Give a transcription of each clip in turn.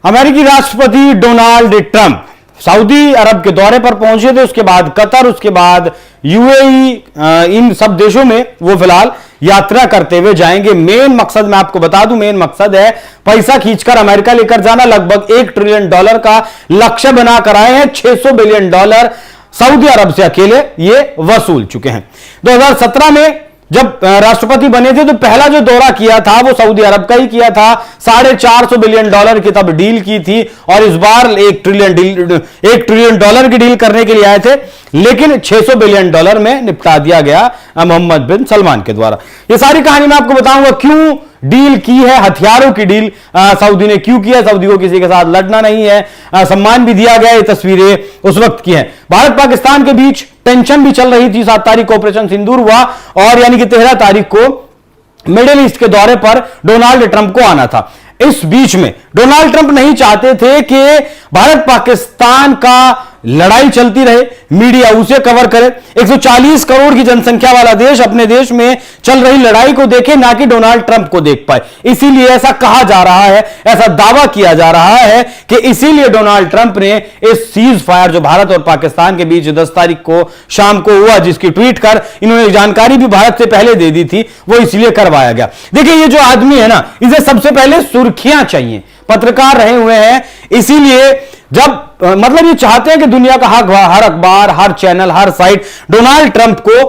अमेरिकी राष्ट्रपति Donald Trump Saudi अरब के दौरे पर पहुंचे थे, उसके बाद कतर, उसके बाद यूएई, इन सब देशों में वो फिलहाल यात्रा करते हुए जाएंगे। मेन मकसद मैं आपको बता दूं, मेन मकसद है पैसा खींचकर अमेरिका लेकर जाना। लगभग $1 ट्रिलियन का लक्ष्य बनाकर आए हैं। $600 बिलियन सऊदी अरब से अकेले ये वसूल चुके हैं। 2017 में जब राष्ट्रपति बने थे तो पहला जो दौरा किया था वो सऊदी अरब का ही किया था। $450 बिलियन की तब डील की थी और इस बार $1 ट्रिलियन की डील करने के लिए आए थे, लेकिन $600 बिलियन में निपटा दिया गया मोहम्मद बिन सलमान के द्वारा। ये सारी कहानी मैं आपको बताऊंगा क्यों डील की है, हथियारों की डील सऊदी ने क्यों किया। सऊदी को किसी के साथ लड़ना नहीं है, सम्मान भी दिया गया। ये तस्वीरें उस वक्त की हैं। भारत पाकिस्तान के बीच टेंशन भी चल रही थी। 7 तारीख को ऑपरेशन सिंदूर हुआ और यानी कि 13 तारीख को मिडिल ईस्ट के दौरे पर डोनाल्ड ट्रंप को आना था। इस बीच में डोनाल्ड ट्रंप नहीं चाहते थे कि भारत पाकिस्तान का लड़ाई चलती रहे, मीडिया उसे कवर करे। 140 करोड़ की जनसंख्या वाला देश अपने देश में चल रही लड़ाई को देखे, ना कि डोनाल्ड ट्रंप को देख पाए। इसीलिए ऐसा कहा जा रहा है, ऐसा दावा किया जा रहा है कि इसीलिए डोनाल्ड ट्रंप ने इस सीज फायर जो भारत और पाकिस्तान के बीच 10 तारीख को शाम को हुआ, जिसकी ट्वीट कर इन्होंने जानकारी भी भारत से पहले दे दी थी, वो इसलिए करवाया गया। देखिए, ये जो आदमी है ना, इसे सबसे पहले सुर्खियां चाहिए। पत्रकार रहे हुए हैं, इसीलिए जब मतलब ये चाहते हैं कि दुनिया का हर अखबार, हर चैनल, हर साइट डोनाल्ड ट्रंप को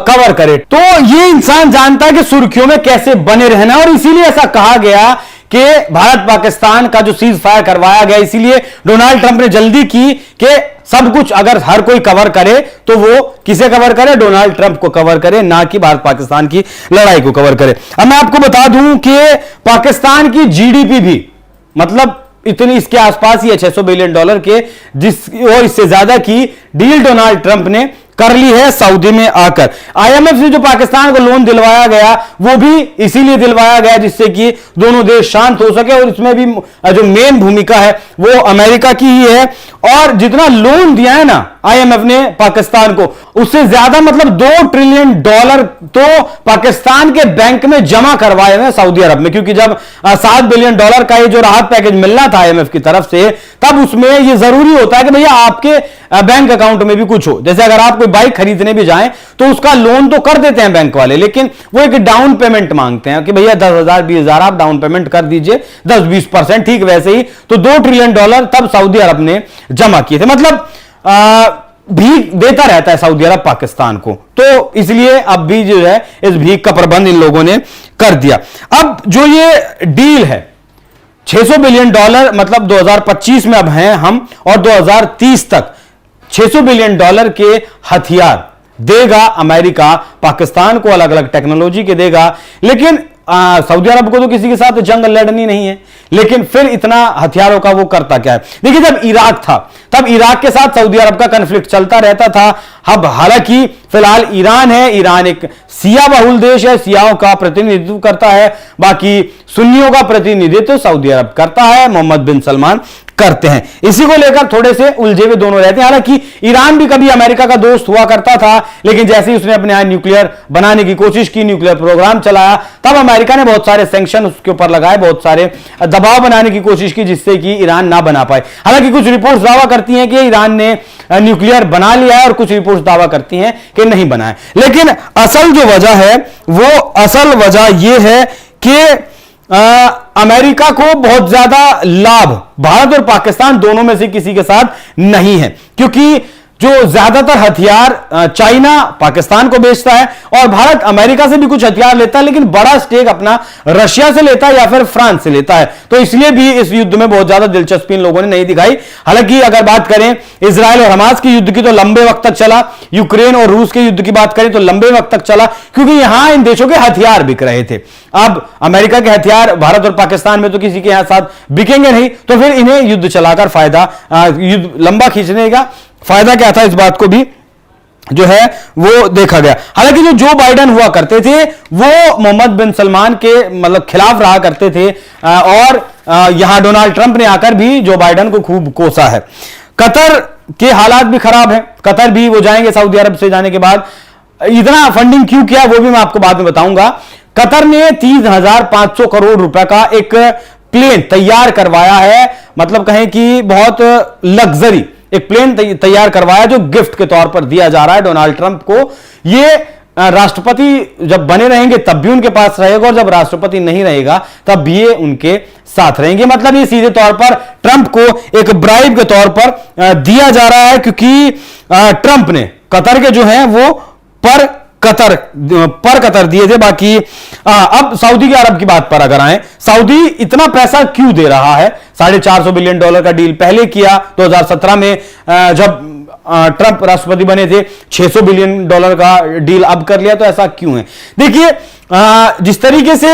कवर करे, तो ये इंसान जानता है कि सुर्खियों में कैसे बने रहना, और इसीलिए ऐसा कहा गया कि भारत पाकिस्तान का जो सीज फायर करवाया गया, इसीलिए डोनाल्ड ट्रंप ने जल्दी की कि सब कुछ अगर हर कोई कवर करे तो वो किसे कवर करे, डोनाल्ड ट्रंप को कवर करे, ना कि भारत पाकिस्तान की लड़ाई को कवर करे। अब मैं आपको बता दूं कि पाकिस्तान की जीडीपी भी मतलब इतनी इसके आसपास ही है, $600 बिलियन के, जिस और इससे ज्यादा की डील डोनाल्ड ट्रंप ने कर ली है सऊदी में आकर। आईएमएफ से जो पाकिस्तान को लोन दिलवाया गया वो भी इसीलिए दिलवाया गया जिससे कि दोनों देश शांत हो सके, और इसमें भी जो मेन भूमिका है वो अमेरिका की ही है। और जितना लोन दिया है ना आईएमएफ ने पाकिस्तान को, उससे ज्यादा मतलब $2 ट्रिलियन तो पाकिस्तान के बैंक में जमा करवाए हुए सऊदी अरब में, क्योंकि जब $7 बिलियन का ये जो राहत पैकेज मिलना था आईएमएफ की तरफ से, तब उसमें ये जरूरी होता है कि भैया आपके बैंक अकाउंट में भी कुछ हो। जैसे अगर आप कोई बाइक खरीदने भी जाएं तो उसका लोन तो कर देते हैं बैंक वाले, लेकिन वो एक डाउन पेमेंट मांगते हैं कि भैया 10,000 20,000 आप डाउन पेमेंट कर दीजिए, 10-20%। ठीक वैसे ही तो $2 ट्रिलियन तब सऊदी अरब ने जमा किए थे। मतलब भीख देता रहता है सऊदी अरब पाकिस्तान को, तो इसलिए अब भी जो है इस भीख का प्रबंध इन लोगों ने कर दिया। अब जो ये डील है $600 बिलियन, मतलब 2025 में अब हैं हम, और 2030 तक $600 बिलियन के हथियार देगा अमेरिका पाकिस्तान को, अलग अलग टेक्नोलॉजी के देगा। लेकिन सऊदी अरब को तो किसी के साथ जंग लड़नी नहीं है, लेकिन फिर इतना हथियारों का वो करता क्या है। देखिए, जब इराक था तब इराक के साथ सऊदी अरब का कन्फ्लिक्ट चलता रहता था। अब हालांकि फिलहाल ईरान है, ईरान एक सिया बहुल देश है, सियाओं का प्रतिनिधित्व करता है, बाकी सुन्नियों का प्रतिनिधित्व सऊदी अरब करता है, मोहम्मद बिन सलमान करते हैं। इसी को लेकर थोड़े से उलझे हुए दोनों रहते हैं। हालांकि ईरान भी कभी अमेरिका का दोस्त हुआ करता था, लेकिन जैसे ही उसने अपने यहां न्यूक्लियर बनाने की कोशिश की, न्यूक्लियर प्रोग्राम चलाया, तब अमेरिका ने बहुत सारे सैंक्शन उसके ऊपर लगाए, बहुत सारे दबाव बनाने की कोशिश की, जिससे कि ईरान ना बना पाए। हालांकि कुछ रिपोर्ट्स दावा करती हैं कि ईरान ने न्यूक्लियर बना लिया है और कुछ रिपोर्ट्स दावा करती हैं कि नहीं बनाए। लेकिन असल जो वजह है वो असल वजह यह है कि अमेरिका को बहुत ज्यादा लाभ भारत और पाकिस्तान दोनों में से किसी के साथ नहीं है, क्योंकि जो ज्यादातर हथियार चाइना पाकिस्तान को बेचता है और भारत अमेरिका से भी कुछ हथियार लेता है, लेकिन बड़ा स्टेक अपना रशिया से लेता है या फिर फ्रांस से लेता है। तो इसलिए भी इस युद्ध में बहुत ज्यादा दिलचस्पी इन लोगों ने नहीं दिखाई। हालांकि अगर बात करें इजराइल और हमास के युद्ध की तो लंबे वक्त तक चला, यूक्रेन और रूस के युद्ध की बात करें तो लंबे वक्त तक चला, क्योंकि यहां इन देशों के हथियार बिक रहे थे। अब अमेरिका के हथियार भारत और पाकिस्तान में तो किसी के यहां साथ बिकेंगे नहीं, तो फिर इन्हें युद्ध चलाकर फायदा, युद्ध लंबा खींचने का फायदा क्या था, इस बात को भी जो है वो देखा गया। हालांकि जो जो बाइडेन हुआ करते थे वो मोहम्मद बिन सलमान के मतलब खिलाफ रहा करते थे, और यहां डोनाल्ड ट्रंप ने आकर भी जो बाइडेन को खूब कोसा है। कतर के हालात भी खराब हैं, कतर भी वो जाएंगे सऊदी अरब से जाने के बाद। इतना फंडिंग क्यों किया वो भी मैं आपको बाद में बताऊंगा। कतर ने 30,500 करोड़ रुपए का एक प्लेन तैयार करवाया है मतलब कहें कि बहुत लग्जरी एक प्लेन तैयार करवाया जो गिफ्ट के तौर पर दिया जा रहा है डोनाल्ड ट्रंप को। ये राष्ट्रपति जब बने रहेंगे तब भी उनके पास रहेगा और जब राष्ट्रपति नहीं रहेगा तब ये उनके साथ रहेंगे। मतलब ये सीधे तौर पर ट्रंप को एक ब्राइब के तौर पर दिया जा रहा है, क्योंकि ट्रंप ने कतर के जो हैं वो पर कतर दिए थे। बाकी अब सऊदी अरब की बात पर अगर आए, सऊदी इतना पैसा क्यों दे रहा है? $450 बिलियन का डील पहले किया 2017 में, जब ट्रंप राष्ट्रपति बने थे 600 बिलियन डॉलर का डील अब कर लिया, तो ऐसा क्यों है? देखिए, जिस तरीके से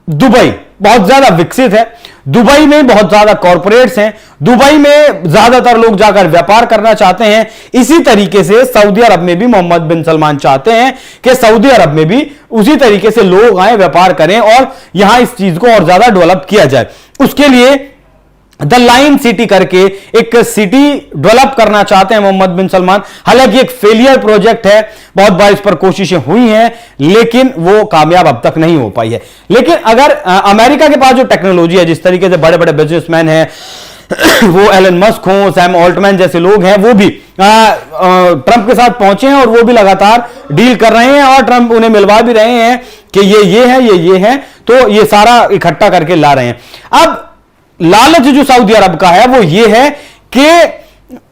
दुबई बहुत ज्यादा विकसित है, दुबई में बहुत ज्यादा कॉरपोरेट्स हैं, दुबई में ज्यादातर लोग जाकर व्यापार करना चाहते हैं, इसी तरीके से सऊदी अरब में भी मोहम्मद बिन सलमान चाहते हैं कि सऊदी अरब में भी उसी तरीके से लोग आए, व्यापार करें और यहां इस चीज को और ज्यादा डेवलप किया जाए। उसके लिए द लाइन सिटी करके एक सिटी डेवलप करना चाहते हैं मोहम्मद बिन सलमान। हालांकि एक फेलियर प्रोजेक्ट है, बहुत बार इस पर कोशिशें हुई हैं लेकिन वो कामयाब अब तक नहीं हो पाई है। लेकिन अगर अमेरिका के पास जो टेक्नोलॉजी है, जिस तरीके से बड़े बड़े बिजनेसमैन हैं वो एलन मस्क हो, सैम ऑल्टमैन जैसे लोग हैं, वो भी ट्रंप के साथ पहुंचे हैं और वो भी लगातार डील कर रहे हैं और ट्रंप उन्हें मिलवा भी रहे हैं कि ये है, ये है, तो ये सारा इकट्ठा करके ला रहे हैं। अब लालच जो सऊदी अरब का है वो ये है कि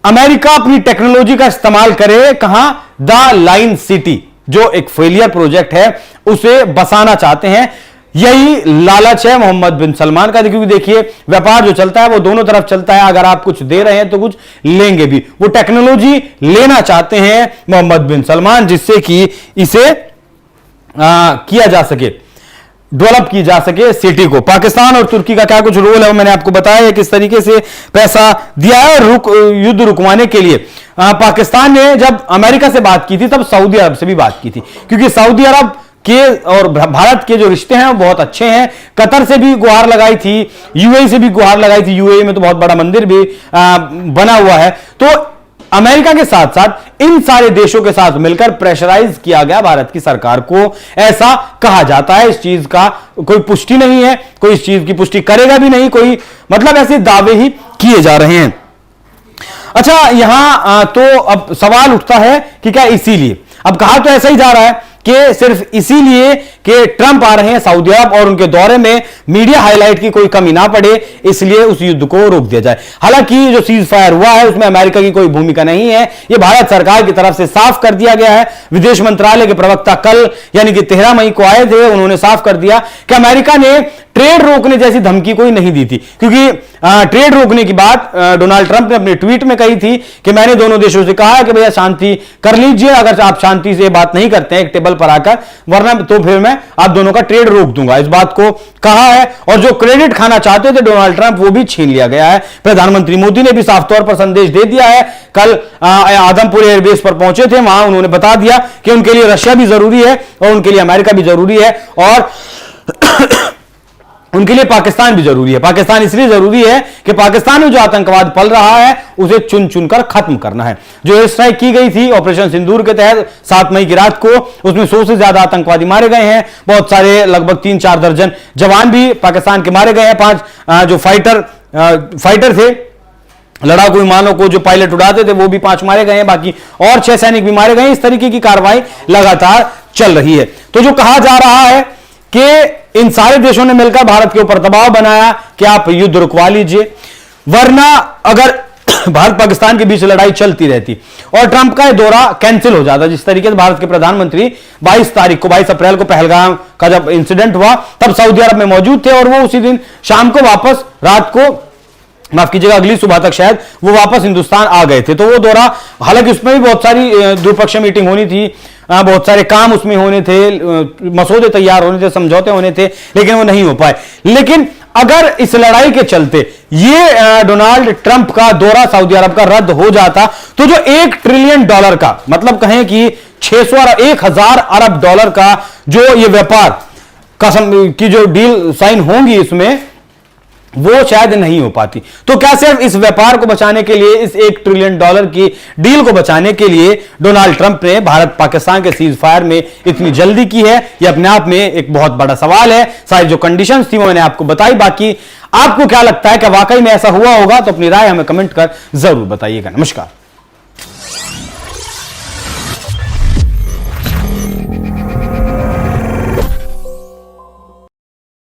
अमेरिका अपनी टेक्नोलॉजी का इस्तेमाल करे कहां? द लाइन सिटी, जो एक फेलियर प्रोजेक्ट है, उसे बसाना चाहते हैं। यही लालच है मोहम्मद बिन सलमान का, क्योंकि देखिए व्यापार जो चलता है वो दोनों तरफ चलता है। अगर आप कुछ दे रहे हैं तो कुछ लेंगे भी। वो टेक्नोलॉजी लेना चाहते हैं मोहम्मद बिन सलमान, जिससे कि इसे किया जा सके, डेवलप की जा सके सिटी को। पाकिस्तान और तुर्की का क्या कुछ रोल है वो मैंने आपको बताया, किस तरीके से पैसा दिया है। और युद्ध रुकवाने के लिए पाकिस्तान ने जब अमेरिका से बात की थी तब सऊदी अरब से भी बात की थी, क्योंकि सऊदी अरब के और भारत के जो रिश्ते हैं वो बहुत अच्छे हैं। कतर से भी गुहार लगाई थी, यूएई से भी गुहार लगाई थी। यूएई में तो बहुत बड़ा मंदिर भी बना हुआ है। तो अमेरिका के साथ साथ इन सारे देशों के साथ मिलकर प्रेशराइज किया गया भारत की सरकार को, ऐसा कहा जाता है। इस चीज का कोई पुष्टि नहीं है, कोई इस चीज की पुष्टि करेगा भी नहीं कोई, मतलब ऐसे दावे ही किए जा रहे हैं। अच्छा, यहां तो अब सवाल उठता है कि क्या इसीलिए, अब कहा तो ऐसा ही जा रहा है कि सिर्फ इसीलिए कि ट्रंप आ रहे हैं सऊदी अरब और उनके दौरे में मीडिया हाईलाइट की कोई कमी ना पड़े, इसलिए उस युद्ध को रोक दिया जाए। हालांकि जो सीज फायर हुआ है उसमें अमेरिका की कोई भूमिका नहीं है, यह भारत सरकार की तरफ से साफ कर दिया गया है। विदेश मंत्रालय के प्रवक्ता कल यानी कि 13 मई को आए थे, उन्होंने साफ कर दिया कि अमेरिका ने ट्रेड रोकने जैसी धमकी कोई नहीं दी थी, क्योंकि ट्रेड रोकने की बात डोनाल्ड ट्रंप ने अपने ट्वीट में कही थी कि मैंने दोनों देशों से कहा है कि भैया शांति कर लीजिए, अगर आप शांति से बात नहीं करते हैं एक टेबल पर आकर, वरना तो फिर मैं आप दोनों का ट्रेड रोक दूंगा। इस बात को कहा है और जो क्रेडिट खाना चाहते थे डोनाल्ड ट्रंप वो भी छीन लिया गया है। प्रधानमंत्री मोदी ने भी साफ तौर पर संदेश दे दिया है। कल आदमपुर एयरबेस पर पहुंचे थे, वहां उन्होंने बता दिया कि उनके लिए रशिया भी जरूरी है और उनके लिए अमेरिका भी जरूरी है और उनके लिए पाकिस्तान भी जरूरी है। पाकिस्तान इसलिए जरूरी है कि पाकिस्तान में जो आतंकवाद पल रहा है उसे चुन चुनकर खत्म करना है। जो एयर स्ट्राइक की गई थी ऑपरेशन सिंदूर के तहत 7 मई की रात को, उसमें 100 से ज्यादा आतंकवादी मारे गए हैं। बहुत सारे लगभग 3-4 दर्जन जवान भी पाकिस्तान के मारे गए हैं। 5 जो फाइटर थे, लड़ाकू विमानों को जो पायलट उड़ाते थे वो भी 5 मारे गए हैं, बाकी और 6 सैनिक भी मारे गए हैं। इस तरीके की कार्रवाई लगातार चल रही है। तो जो कहा जा रहा है कि इन सारे देशों ने मिलकर भारत के ऊपर दबाव बनाया कि आप युद्ध रुकवा लीजिए, वरना अगर भारत पाकिस्तान के बीच लड़ाई चलती रहती और ट्रंप का यह दौरा कैंसिल हो जाता। जिस तरीके से भारत के प्रधानमंत्री 22 अप्रैल को पहलगाम का जब इंसिडेंट हुआ तब सऊदी अरब में मौजूद थे और वो उसी दिन शाम को वापस, रात को माफ कीजिएगा, अगली सुबह तक शायद वो वापस हिंदुस्तान आ गए थे। तो वो दौरा, हालांकि उसमें भी बहुत सारी द्विपक्षीय मीटिंग होनी थी, बहुत सारे काम उसमें होने थे, मसौदे तैयार होने थे, समझौते होने थे, लेकिन वो नहीं हो पाए। लेकिन अगर इस लड़ाई के चलते ये डोनाल्ड ट्रंप का दौरा सऊदी अरब का रद्द हो जाता तो जो $1 ट्रिलियन का, मतलब कहें कि 1,000 अरब डॉलर का जो ये व्यापार की जो डील साइन होंगी, इसमें वो शायद नहीं हो पाती। तो क्या सिर्फ इस व्यापार को बचाने के लिए, इस $1 ट्रिलियन की डील को बचाने के लिए डोनाल्ड ट्रंप ने भारत पाकिस्तान के सीज फायर में इतनी जल्दी की है? यह अपने आप में एक बहुत बड़ा सवाल है। सारी जो कंडीशंस थी वो मैंने आपको बताई। बाकी आपको क्या लगता है कि वाकई में ऐसा हुआ होगा? तो अपनी राय हमें कमेंट कर जरूर बताइएगा। नमस्कार।